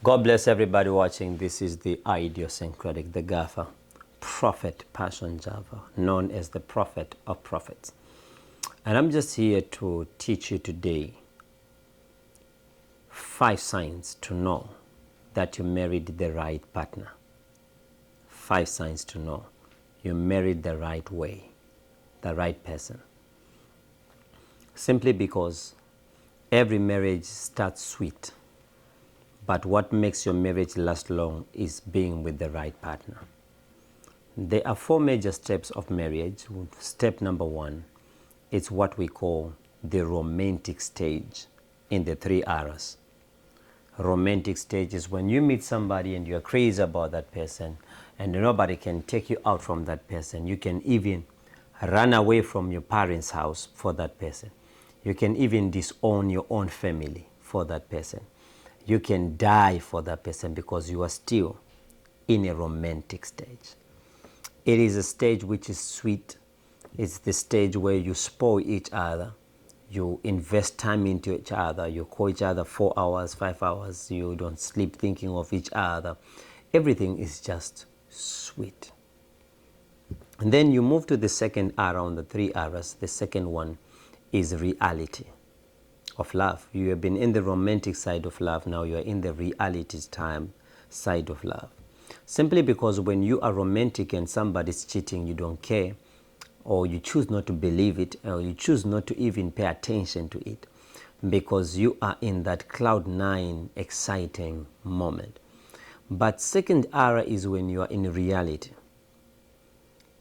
God bless everybody watching. This is the idiosyncratic, the gaffer, Prophet Passion Java, known as the Prophet of Prophets. And I'm just here to teach you today 5 signs to know that you married the right partner. 5 signs to know you married the right way, the right person. Simply because every marriage starts sweet. But what makes your marriage last long is being with the right partner. There are 4 major steps of marriage. Step number 1 is what we call the romantic stage in the 3 R's. Romantic stage is when you meet somebody and you're crazy about that person and nobody can take you out from that person. You can even run away from your parents' house for that person. You can even disown your own family for that person. You can die for that person because you are still in a romantic stage. It is a stage which is sweet. It's the stage where you spoil each other. You invest time into each other. You call each other 4 hours, 5 hours. You don't sleep thinking of each other. Everything is just sweet. And then you move to the second R on the 3 R's. The second one is reality of love. You have been in the romantic side of love. Now you are in the reality time side of love. Simply because when you are romantic and somebody's cheating, you don't care, or you choose not to believe it, or you choose not to even pay attention to it, because you are in that cloud 9 exciting moment. But second R is when you are in reality.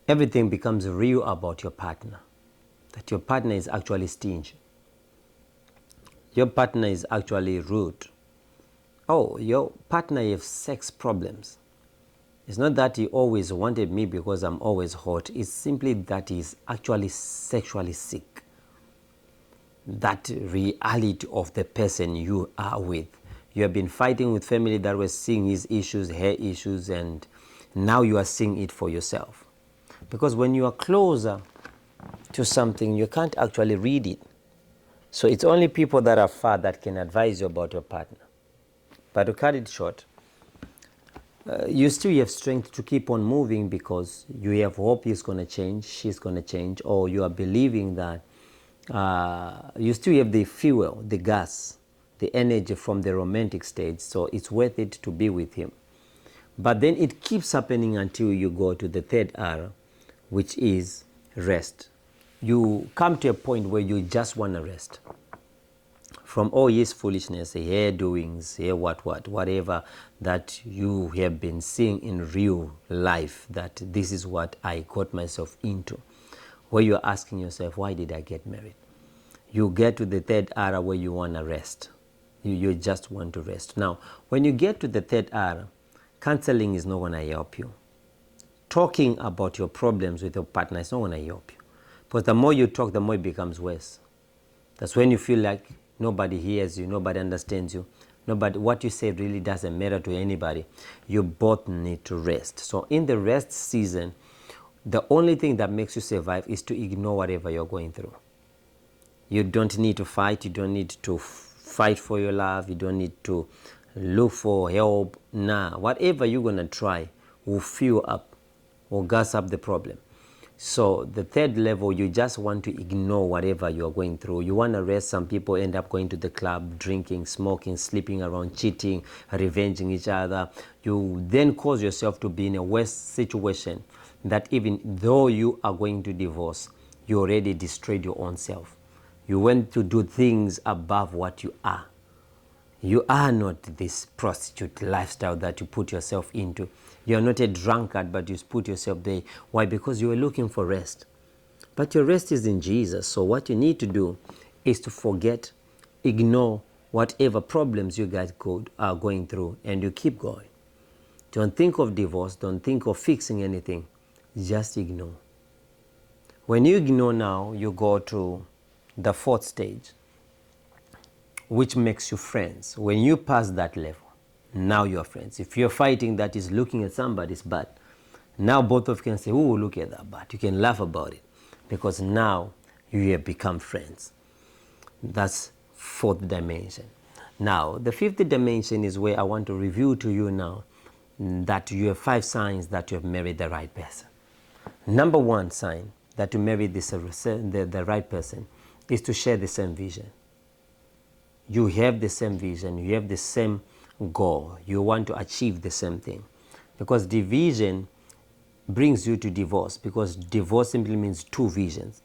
Everything becomes real about your partner. That your partner is actually stingy. Your partner is actually rude. Oh, your partner has sex problems. It's not that he always wanted me because I'm always hot. It's simply that he's actually sexually sick. That reality of the person you are with. You have been fighting with family that were seeing his issues, her issues, and now you are seeing it for yourself. Because when you are closer to something, you can't actually read it. So it's only people that are far that can advise you about your partner. But to cut it short, you still have strength to keep on moving because you have hope he's going to change, she's going to change, or you are believing that you still have the fuel, the gas, the energy from the romantic stage, so it's worth it to be with him. But then it keeps happening until you go to the 3rd R, which is rest. You come to a point where you just want to rest from all his foolishness, hair doings, whatever that you have been seeing in real life, that this is what I got myself into, where you're asking yourself, why did I get married? You get to the 3rd R where you want to rest. You just want to rest. Now, when you get to the 3rd R, counseling is not going to help you. Talking about your problems with your partner is not going to help you. Because the more you talk, the more it becomes worse. That's when you feel like nobody hears you, nobody understands you, what you say really doesn't matter to anybody. You both need to rest. So in the rest season, the only thing that makes you survive is to ignore whatever you're going through. You don't need to fight. You don't need to fight for your love. You don't need to look for help. Nah, whatever you're going to try will fuel up, will gas up the problem. So the 3rd level, you just want to ignore whatever you are going through. You want to rest. Some people end up going to the club, drinking, smoking, sleeping around, cheating, revenging each other. You then cause yourself to be in a worse situation that even though you are going to divorce, you already destroyed your own self. You went to do things above what you are. You are not this prostitute lifestyle that you put yourself into. You are not a drunkard, but you put yourself there. Why? Because you were looking for rest. But your rest is in Jesus. So what you need to do is to forget, ignore whatever problems you guys are going through, and you keep going. Don't think of divorce. Don't think of fixing anything. Just ignore. When you ignore now, you go to the 4th stage, which makes you friends. When you pass that level, now you're friends. If you're fighting that is looking at somebody's butt, now both of you can say, oh, look at that butt. You can laugh about it because now you have become friends. That's 4th dimension. Now, the fifth dimension is where I want to review to you now that you have 5 signs that you have married the right person. Number 1 sign that you married the right person is to share the same vision. You have the same vision, you have the same goal, you want to achieve the same thing. Because division brings you to divorce, because divorce simply means 2 visions.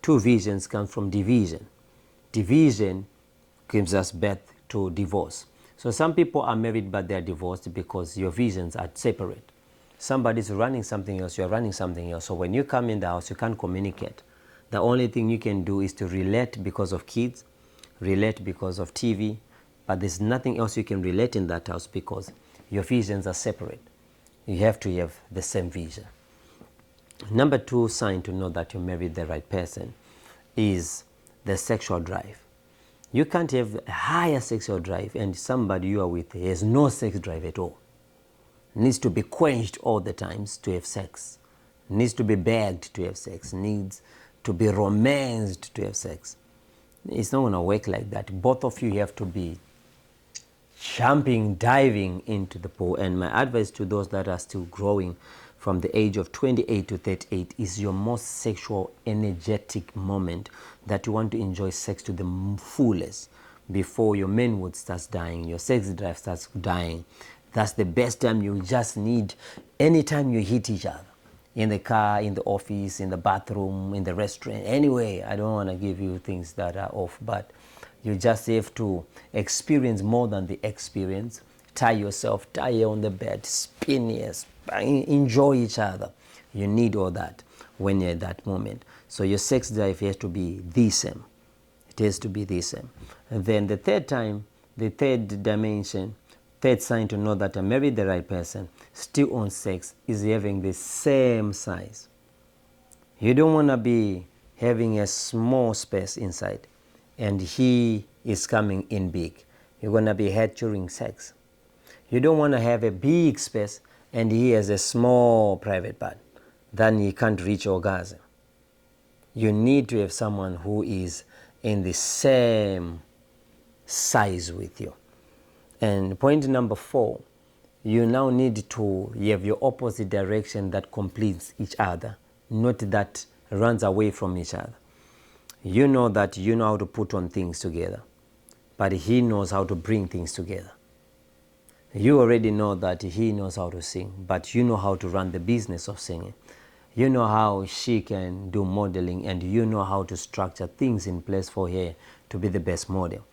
2 visions come from division. Division gives us birth to divorce. So some people are married but they are divorced because your visions are separate. Somebody's running something else, you're running something else. So when you come in the house, you can't communicate. The only thing you can do is to relate because of kids, relate because of TV, but there's nothing else you can relate in that house because your visions are separate. You have to have the same vision. Number 2 sign to know that you married the right person is the sexual drive. You can't have a higher sexual drive and somebody you are with has no sex drive at all. Needs to be quenched all the times to have sex. Needs to be begged to have sex. Needs to be romanced to have sex. It's not going to work like that. Both of you have to be jumping, diving into the pool. And my advice to those that are still growing from the age of 28 to 38 is your most sexual, energetic moment that you want to enjoy sex to the fullest before your manhood starts dying, your sex drive starts dying. That's the best time. You just need, anytime you hit each other, in the car, in the office, in the bathroom, in the restaurant, anyway. I don't want to give you things that are off, but you just have to experience more than the experience. Tie yourself, tie on the bed, spin, yes, enjoy each other. You need all that when you're at that moment. So your sex drive has to be the same. It has to be the same. And then the third dimension, third sign to know that I married the right person, still on sex, is having the same size. You don't want to be having a small space inside and he is coming in big. You're going to be hurt during sex. You don't want to have a big space and he has a small private part. Then he can't reach orgasm. You need to have someone who is in the same size with you. And point number 4, you now need to have your opposite direction that completes each other, not that runs away from each other. You know that you know how to put on things together, but he knows how to bring things together. You already know that he knows how to sing, but you know how to run the business of singing. You know how she can do modeling, and you know how to structure things in place for her to be the best model.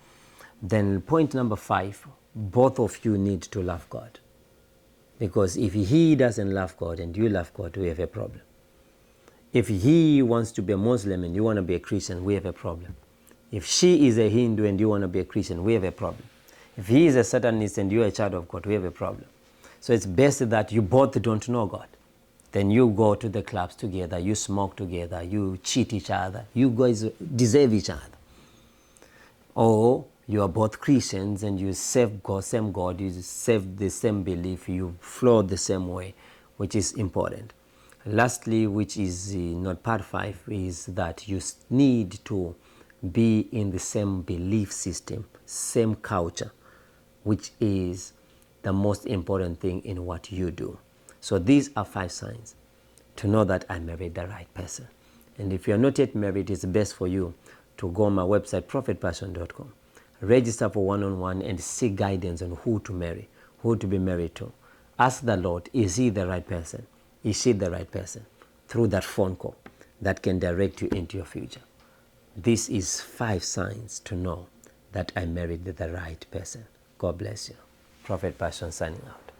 Then point number 5, both of you need to love God. Because if he doesn't love God and you love God, we have a problem. If he wants to be a Muslim and you want to be a Christian, we have a problem. If she is a Hindu and you want to be a Christian, we have a problem. If he is a Satanist and you are a child of God, we have a problem. So it's best that you both don't know God. Then you go to the clubs together, you smoke together, you cheat each other, you guys deserve each other. Or you are both Christians and you serve God, same God, you serve the same belief, you flow the same way, which is important. Lastly, which is not part 5, is that you need to be in the same belief system, same culture, which is the most important thing in what you do. So these are 5 signs to know that I married the right person. And if you're not yet married, it's best for you to go on my website, prophetpassion.com. Register for one-on-one and seek guidance on who to marry, who to be married to. Ask the Lord, is he the right person? Is she the right person? Through that phone call that can direct you into your future. This is 5 signs to know that I married the right person. God bless you. Prophet Passion signing out.